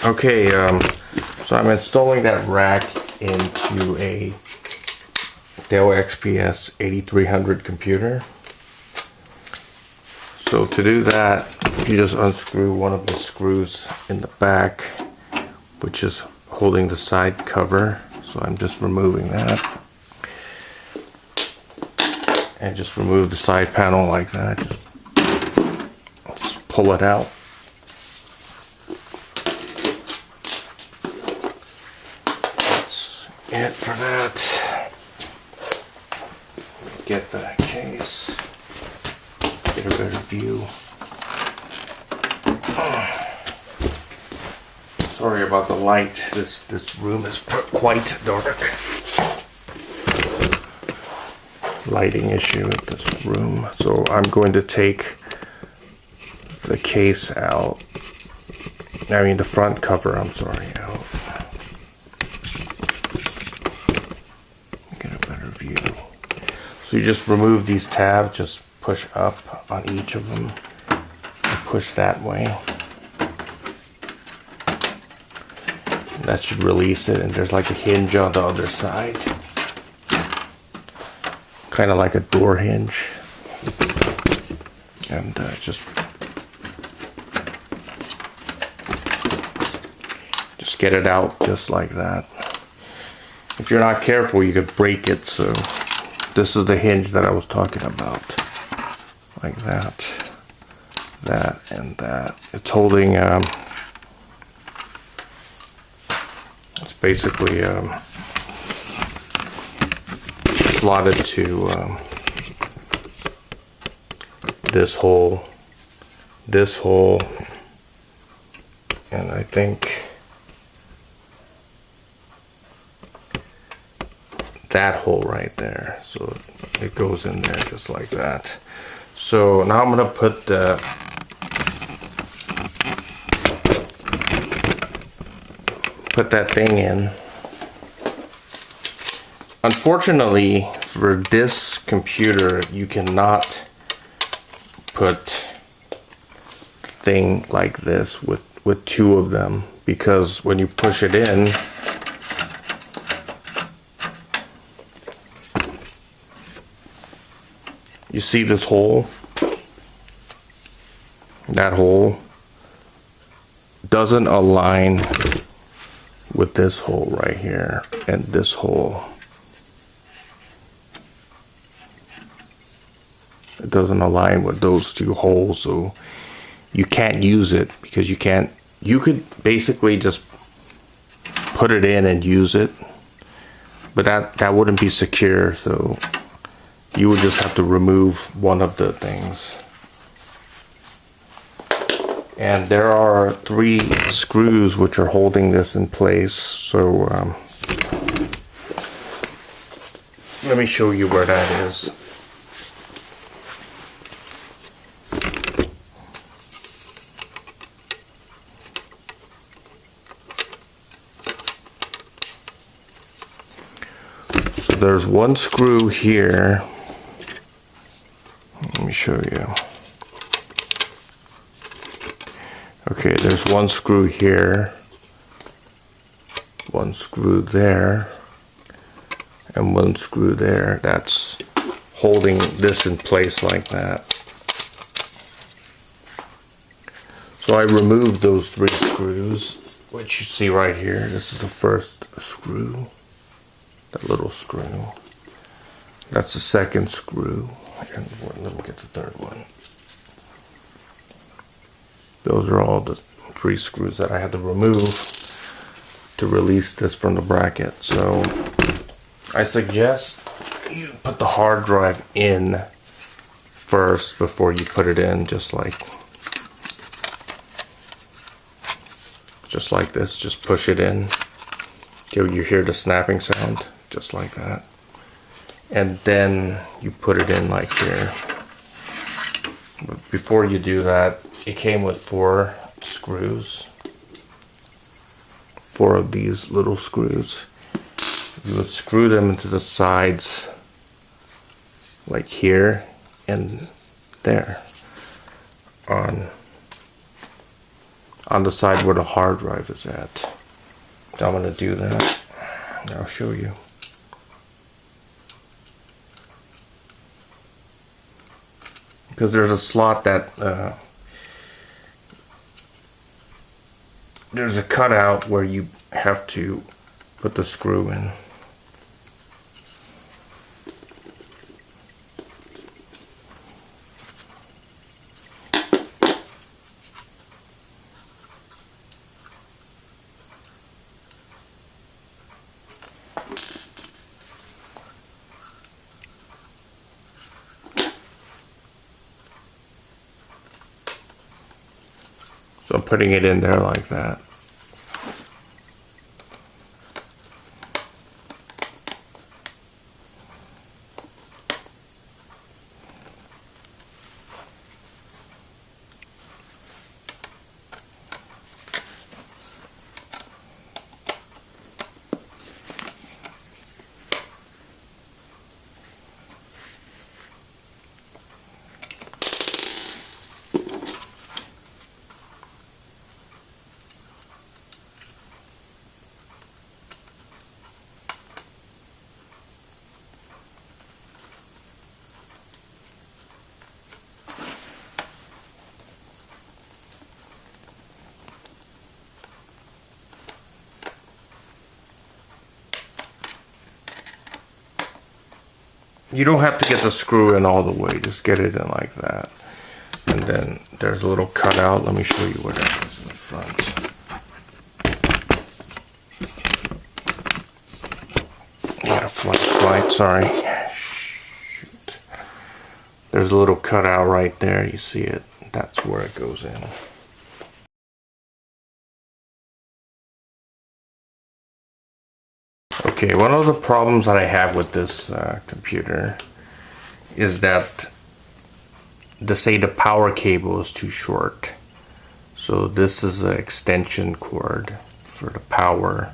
Okay, so I'm installing that rack into a Dell XPS 8300 computer. So to do that, you just unscrew one of the screws in the back, which is holding the side cover. So I'm just removing that. And just remove the side panel like that. Let's pull it out. That's it for that. Get the case. Get a better view. Sorry about the light. This room is quite dark. Lighting issue in this room. So I'm going to take the case out. I mean the front cover, I'm sorry, out. Get a better view. So you just remove these tabs, just push up on each of them. And push that way. That should release it, and there's like a hinge on the other side. Kind of like a door hinge. And just get it out just like that. If you're not careful, you could break it. So this is the hinge that I was talking about. Like that. That and that. It's holding, it's basically slotted to this hole, and I think that hole right there. So it goes in there just like that. So now I'm gonna put that thing in. Unfortunately for this computer, you cannot put thing like this with two of them, because when you push it in, you see this hole? That hole doesn't align with this hole right here and this hole. It doesn't align with those two holes, so you can't use it because you could basically just put it in and use it, but that wouldn't be secure, so you would just have to remove one of the things. And there are 3 screws which are holding this in place, so let me show you where that is. So there's one screw here. Let me show you. Okay, there's one screw here, one screw there, and one screw there. That's holding this in place like that. So I removed those 3 screws, which you see right here. This is the first screw, that little screw. That's the second screw, and let me get the third one. Those are all the 3 screws that I had to remove to release this from the bracket. So I suggest you put the hard drive in first before you put it in, just like this. Just push it in. You hear the snapping sound, just like that. And then you put it in like here. But before you do that, it came with 4 screws. 4 of these little screws. You would screw them into the sides, like here and there, on on the side where the hard drive is at. So I'm going to do that. And I'll show you. Because there's a slot that there's a cutout where you have to put the screw in. So I'm putting it in there like that. You don't have to get the screw in all the way, just get it in like that. And then there's a little cutout. Let me show you where that is in the front. Got a flashlight, sorry. Shoot. There's a little cutout right there, you see it. That's where it goes in. Okay, one of the problems that I have with this computer is that the SATA power cable is too short. So this is an extension cord for the power.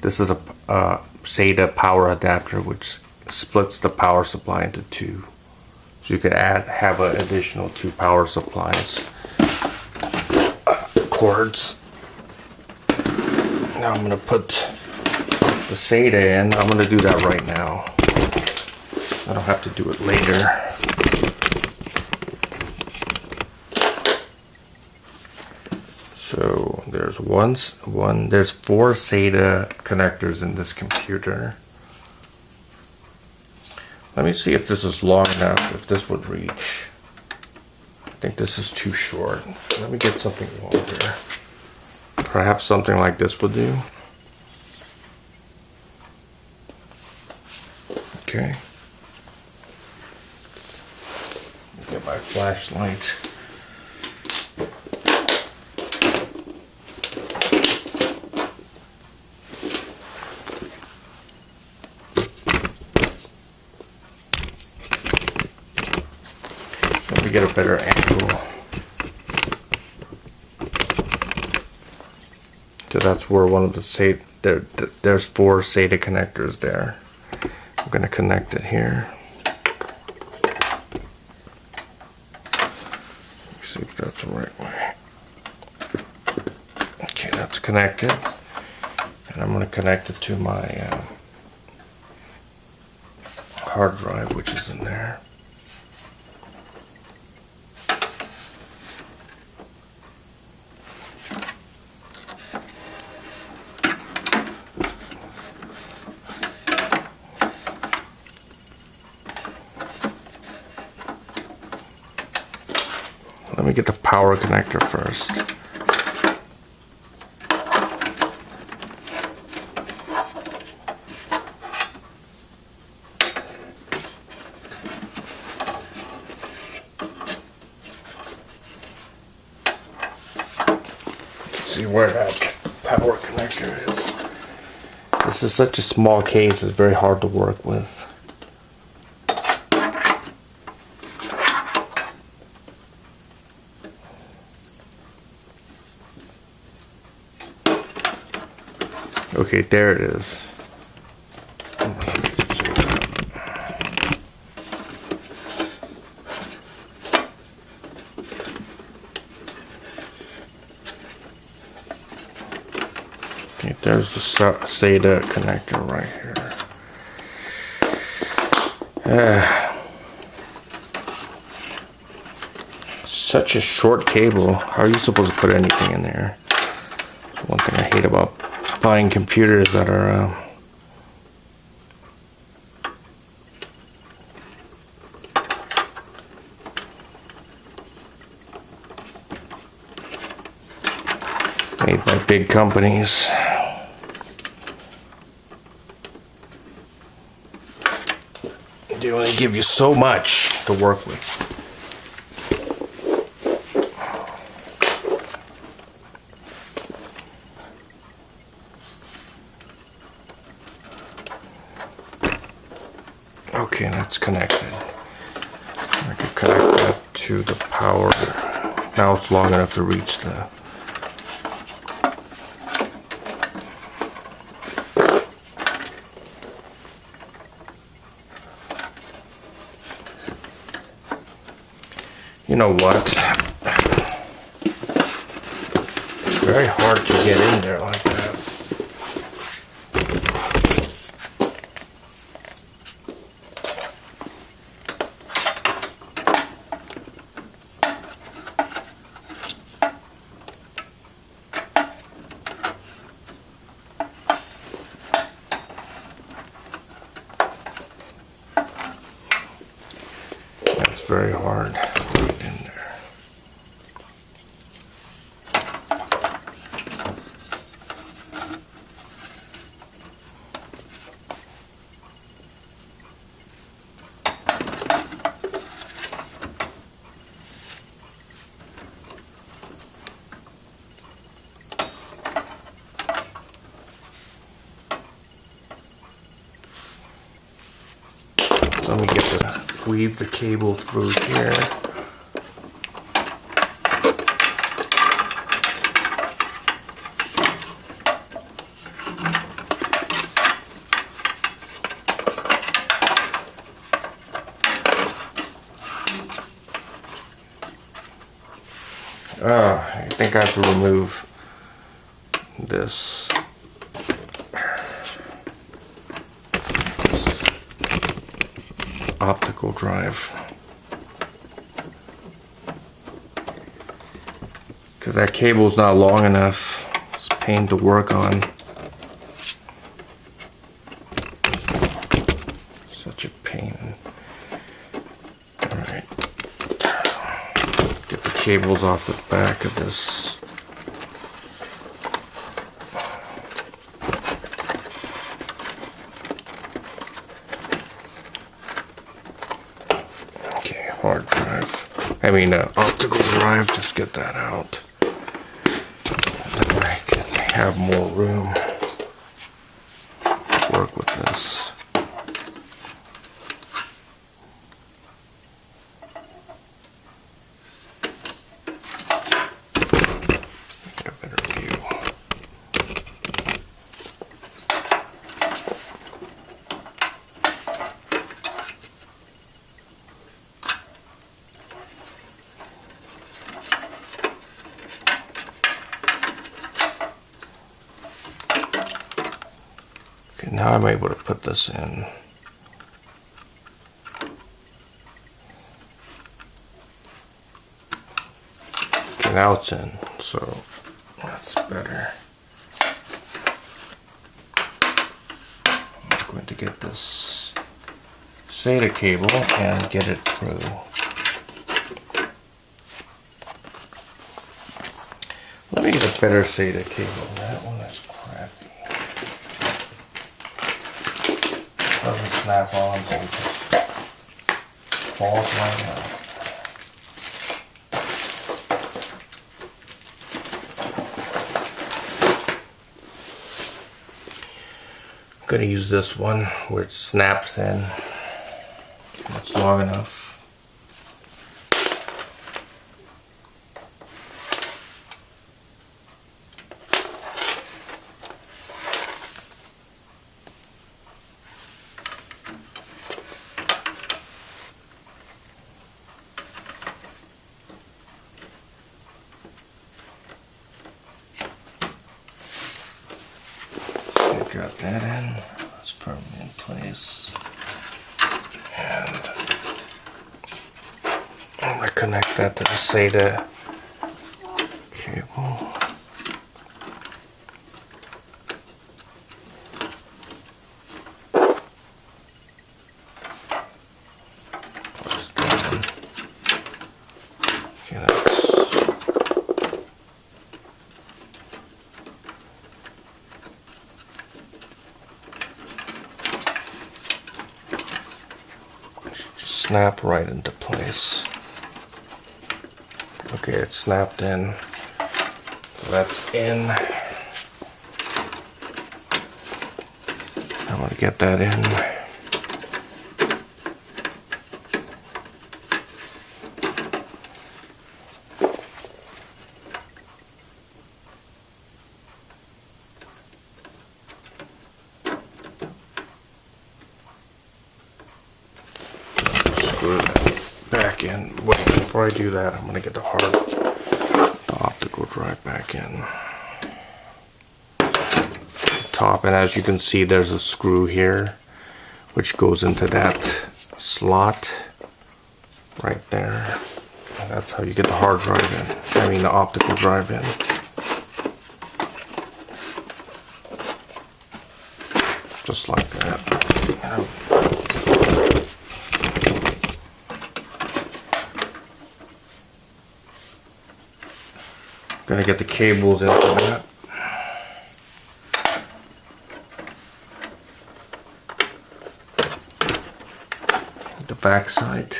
This is a SATA power adapter which splits the power supply into two. So you could have an additional two power supplies cords. Now I'm going to put the SATA in. I'm going to do that right now. I don't have to do it later. So there's there's 4 SATA connectors in this computer. Let me see if this is long enough, if this would reach. I think this is too short. Let me get something longer. Perhaps something like this would do. Okay. Get my flashlight. Let me get a better angle. So that's where one of the SATA, there's 4 SATA connectors there. I'm going to connect it here. See if that's the right way. Okay, that's connected. And I'm going to connect it to my hard drive, which is in there. Let me get the power connector first. Let's see where that power connector is. This is such a small case, it's very hard to work with. Okay, there it is. There's the SATA connector right here. Such a short cable. How are you supposed to put anything in there? That's one thing I hate about buying computers that are made by big companies. They only give you so much to work with. Okay, that's connected. I can connect that to the power. Now it's long enough to reach the You know what? It's very hard to get in there like that. That's very hard to get in there. So let me get to weave the cable through here. I think I have to remove this. Optical drive, because that cable is not long enough. It's a pain to work on. Such a pain. Alright, get the cables off the back of this. Hard drive. I mean, optical drive. Just get that out. Then I can have more room to work with this. Get a better view. Okay, now I'm able to put this in. Okay, now it's in, so that's better. I'm going to get this SATA cable and get it through. Let me get a better SATA cable. That one is crappy. Doesn't snap on, so it just falls right out. I'm going to use this one where it snaps in. That's long enough. that in. It's firmly in place. And I'm going to connect that to the SATA cable. Snap right into place. Okay, it's snapped in. So that's in. I'm going to get that in. Screw that back in. Wait, before I do that, I'm going to get the optical drive back in. Top, and as you can see, there's a screw here, which goes into that slot right there. And that's how you get the hard drive in. I mean, the optical drive in. Just like that. Gonna get the cables into that. The back side.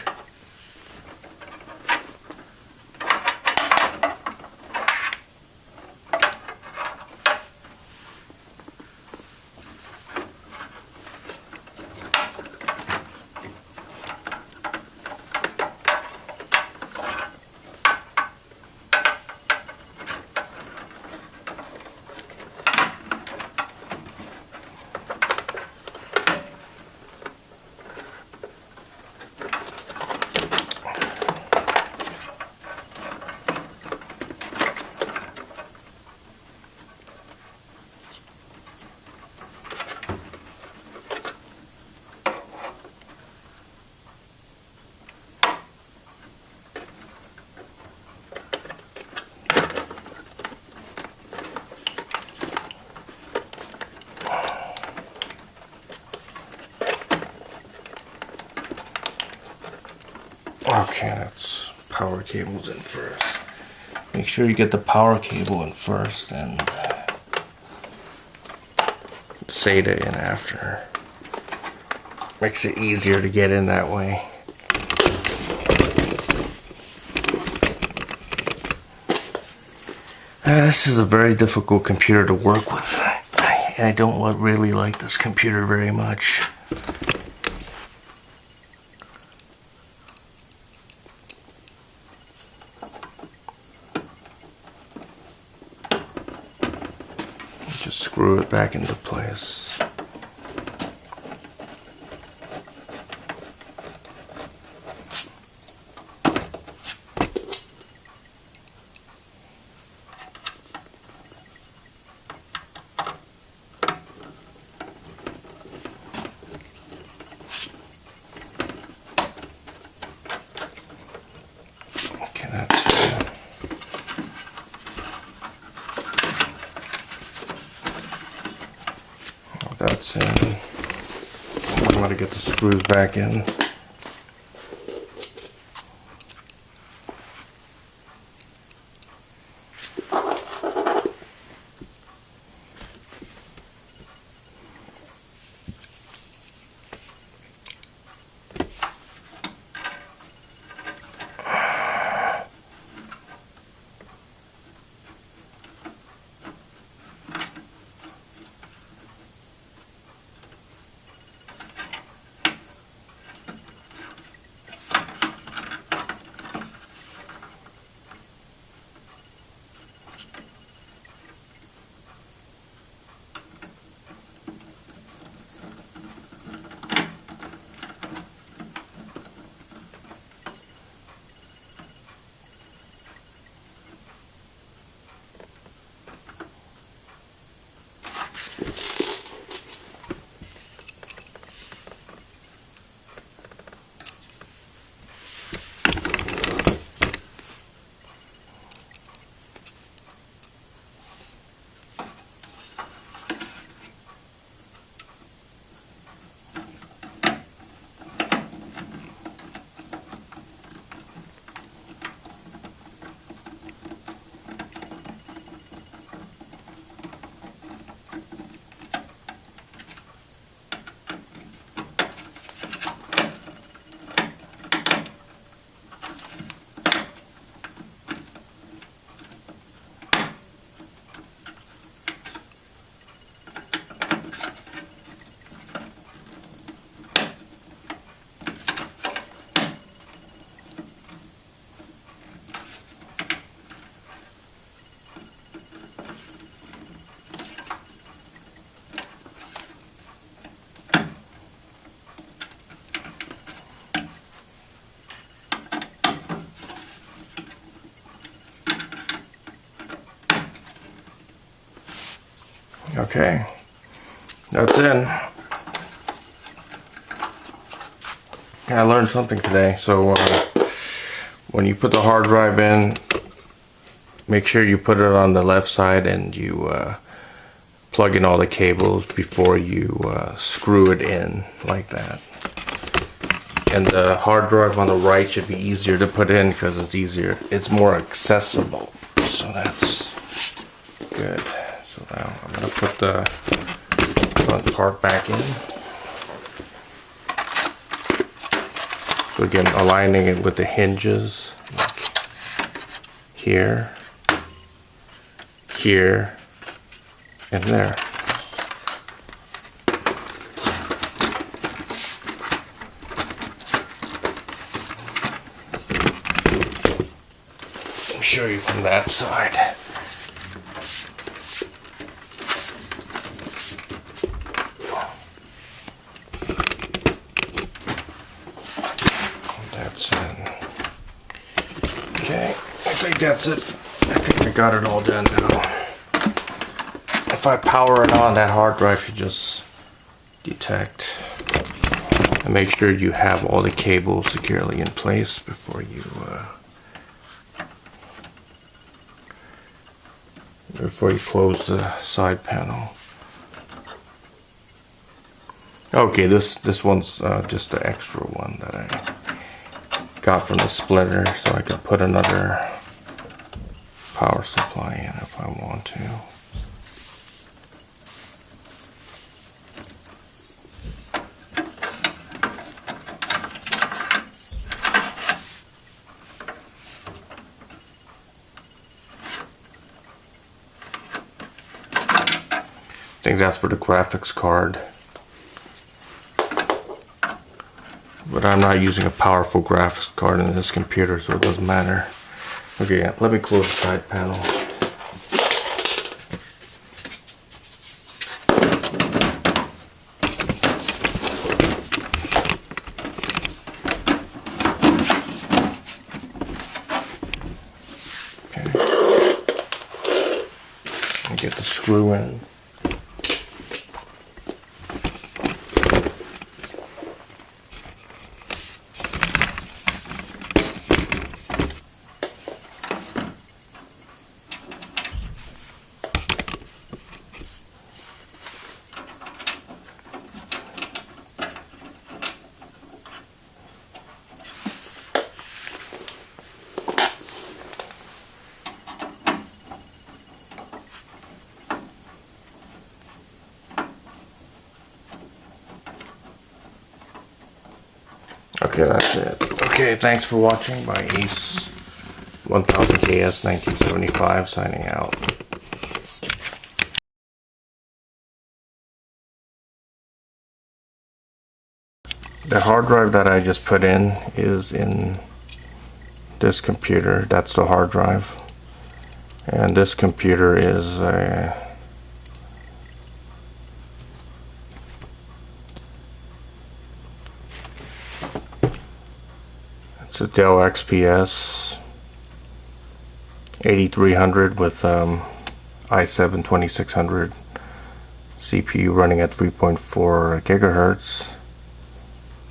Okay, that's power cables in first. Make sure you get the power cable in first and SATA in after. Makes it easier to get in that way. This is a very difficult computer to work with. I don't really like this computer very much. Just screw it back into place. Okay, that's in. I'm going to get the screws back in. Okay, that's in. I learned something today. So when you put the hard drive in, make sure you put it on the left side and you plug in all the cables before you screw it in like that. And the hard drive on the right should be easier to put in because it's more accessible. So that's good. So now I'm going to put the front part back in. So again, aligning it with the hinges, like here, here, and there. Let me show you from that side. That's in. Okay, I think that's it. I think I got it all done now. If I power it on, that hard drive should just detect. And make sure you have all the cables securely in place before you close the side panel. Okay, this one's just the extra one that I got from the splitter, so I can put another power supply in if I want to. I think that's for the graphics card. But I'm not using a powerful graphics card in this computer, so it doesn't matter. Okay, let me close the side panel. Okay. And get the screw in. Okay, that's it. Okay, thanks for watching. My Ace 1000KS 1975 signing out. The hard drive that I just put in is in this computer. That's the hard drive. And this computer is it's a Dell XPS 8300 with i7 2600 CPU running at 3.4 gigahertz.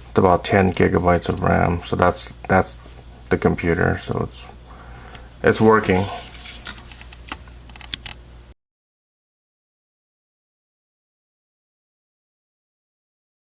It's about 10 gigabytes of RAM. So that's the computer. So it's working.